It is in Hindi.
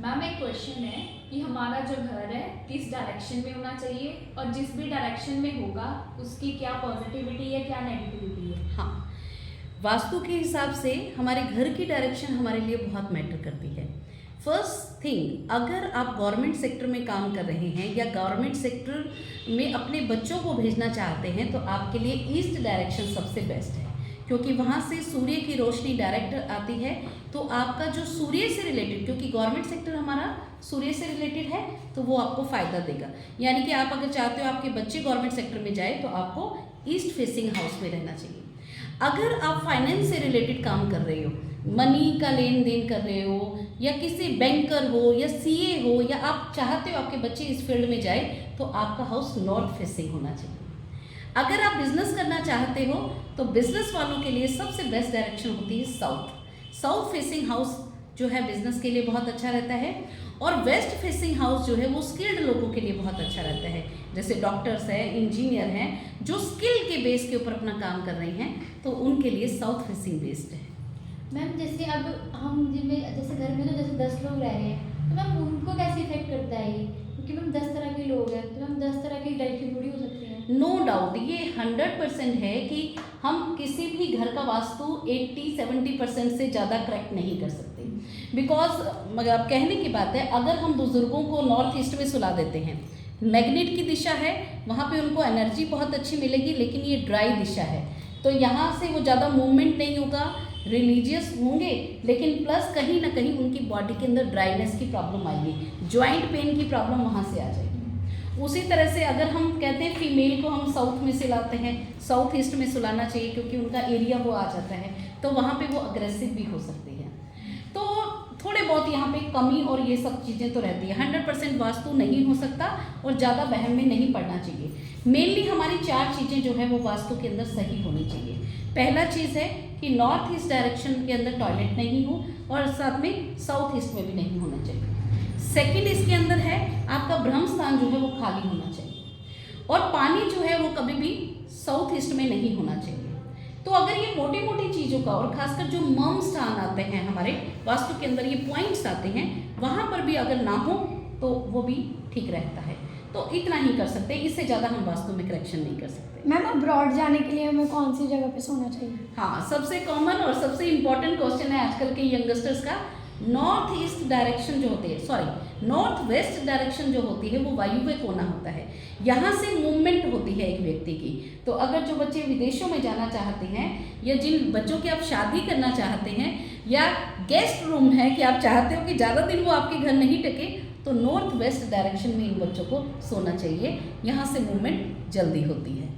मैम एक क्वेश्चन है कि हमारा जो घर है किस डायरेक्शन में होना चाहिए और जिस भी डायरेक्शन में होगा उसकी क्या पॉजिटिविटी है क्या नेगेटिविटी है। हाँ, वास्तु के हिसाब से हमारे घर की डायरेक्शन हमारे लिए बहुत मैटर करती है। फर्स्ट थिंग, अगर आप गवर्नमेंट सेक्टर में काम कर रहे हैं या गवर्नमेंट सेक्टर में अपने बच्चों को भेजना चाहते हैं तो आपके लिए ईस्ट डायरेक्शन सबसे बेस्ट है, क्योंकि वहाँ से सूर्य की रोशनी डायरेक्ट आती है। तो आपका जो सूर्य से रिलेटेड, क्योंकि गवर्नमेंट सेक्टर हमारा सूर्य से रिलेटेड है, तो वो आपको फ़ायदा देगा। यानी कि आप अगर चाहते हो आपके बच्चे गवर्नमेंट सेक्टर में जाए तो आपको ईस्ट फेसिंग हाउस में रहना चाहिए। अगर आप फाइनेंस से रिलेटेड काम कर रहे हो, मनी का लेन देन कर रहे हो, या किसी बैंकर हो या सीए हो, या आप चाहते हो आपके बच्चे इस फील्ड में जाए, तो आपका हाउस नॉर्थ फेसिंग होना चाहिए। अगर आप बिजनेस करना चाहते हो तो बिजनेस वालों के लिए सबसे बेस्ट डायरेक्शन होती है साउथ। साउथ फेसिंग हाउस जो है बिजनेस के लिए बहुत अच्छा रहता है, और वेस्ट फेसिंग हाउस जो है वो स्किल्ड लोगों के लिए बहुत अच्छा रहता है। जैसे डॉक्टर्स हैं, इंजीनियर हैं, जो स्किल के बेस के ऊपर अपना काम कर रहे हैं, तो उनके लिए साउथ फेसिंग बेस्ड है। मैम जैसे अब हम जिनमें जैसे घर में तो जैसे 10 लोग रह रहे हैं, तो मैम उनको कैसे इफेक्ट करता है ये? क्योंकि मैम 10 तरह के लोग हैं, तो मैम 10 तरह की डायरेक्शन थोड़ी हो सकती है। नो डाउट, ये 100% है कि हम किसी भी घर का वास्तु 80-70% से ज़्यादा करेक्ट नहीं कर सकते। बिकॉज मगर अब कहने की बात है, अगर हम बुजुर्गों को नॉर्थ ईस्ट में सुला देते हैं, मैग्नेट की दिशा है, वहाँ पे उनको एनर्जी बहुत अच्छी मिलेगी, लेकिन ये ड्राई दिशा है, तो यहाँ से वो ज़्यादा मूवमेंट नहीं होगा, रिलीजियस होंगे, लेकिन प्लस कहीं ना कहीं उनकी बॉडी के अंदर ड्राइनेस की प्रॉब्लम आएगी, जॉइंट पेन की प्रॉब्लम वहाँ से आ जाएगी। उसी तरह से अगर हम कहते हैं फीमेल को हम साउथ में सुलाते हैं, साउथ ईस्ट में सुलाना चाहिए, क्योंकि उनका एरिया वो आ जाता है, तो वहाँ पे वो अग्रेसिव भी हो सकती है। तो थोड़े बहुत यहाँ पे कमी और ये सब चीज़ें तो रहती है। 100% वास्तु नहीं हो सकता और ज़्यादा वहम में नहीं पड़ना चाहिए। मेनली हमारी 4 चीज़ें जो है वो वास्तु के अंदर सही होनी चाहिए। पहला चीज़ है कि नॉर्थ ईस्ट डायरेक्शन के अंदर टॉयलेट नहीं हो, और साथ में साउथ ईस्ट में भी नहीं होना चाहिए। सेकंड इसके अंदर है आपका ब्रह्म स्थान जो है वो खाली होना चाहिए, और पानी जो है वो कभी भी साउथ ईस्ट में नहीं होना चाहिए। तो अगर ये मोटी मोटी चीज़ों का, और खासकर जो मर्म स्थान आते हैं हमारे वास्तु के अंदर, ये पॉइंट्स आते हैं, वहाँ पर भी अगर ना हो तो वो भी ठीक रहता है। तो इतना ही कर सकते हैं, इससे ज़्यादा हम वास्तु में करेक्शन नहीं कर सकते। मैम अब्रॉड जाने के लिए हमें कौन सी जगह पे सोना चाहिए? हाँ, सबसे कॉमन और सबसे इम्पॉर्टेंट क्वेश्चन है आजकल के यंगस्टर्स का। नॉर्थ ईस्ट डायरेक्शन जो होती है, सॉरी नॉर्थ वेस्ट डायरेक्शन जो होती है वो वायुव्य कोना होता है। यहाँ से मूवमेंट होती है एक व्यक्ति की। तो अगर जो बच्चे विदेशों में जाना चाहते हैं, या जिन बच्चों की आप शादी करना चाहते हैं, या गेस्ट रूम है कि आप चाहते हो कि ज़्यादा दिन वो आपके घर नहीं टिके, तो नॉर्थ वेस्ट डायरेक्शन में इन बच्चों को सोना चाहिए। यहाँ से मूवमेंट जल्दी होती है।